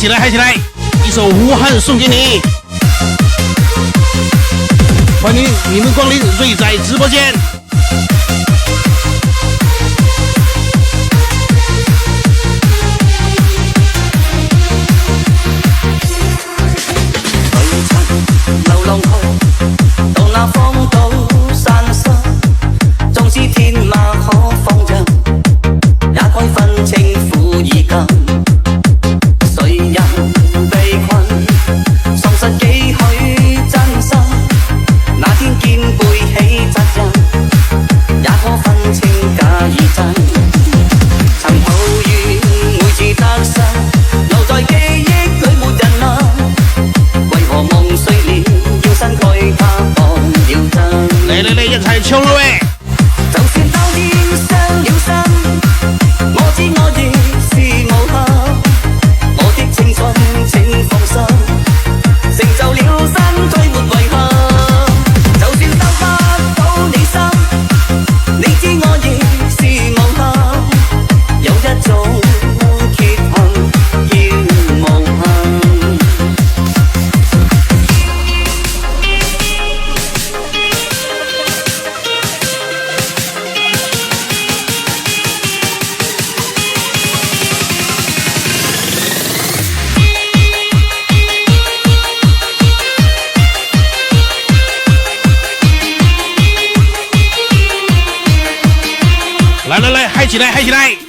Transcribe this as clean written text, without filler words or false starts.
起来，嗨起来！一首《武汉》送给你，欢迎你们光临瑞仔直播间。流浪去到那荒島山山，縱使天馬可放任，也該分清苦與甘。誰人被困，喪失幾許真心？那天肩背起責任，也可分清假與真。曾抱怨每次得失，留在記憶裏沒人諗。為何夢碎了，要身軀他放了燈？嚟，一齊唱啦喂！就算當天傷了心，我知我亦是無憾。我的青春請放心，成就了身軀沒遺憾。就算得不到你心，你知我亦是無憾。有一種缺陷要無憾。來，嗨起來，嗨起來！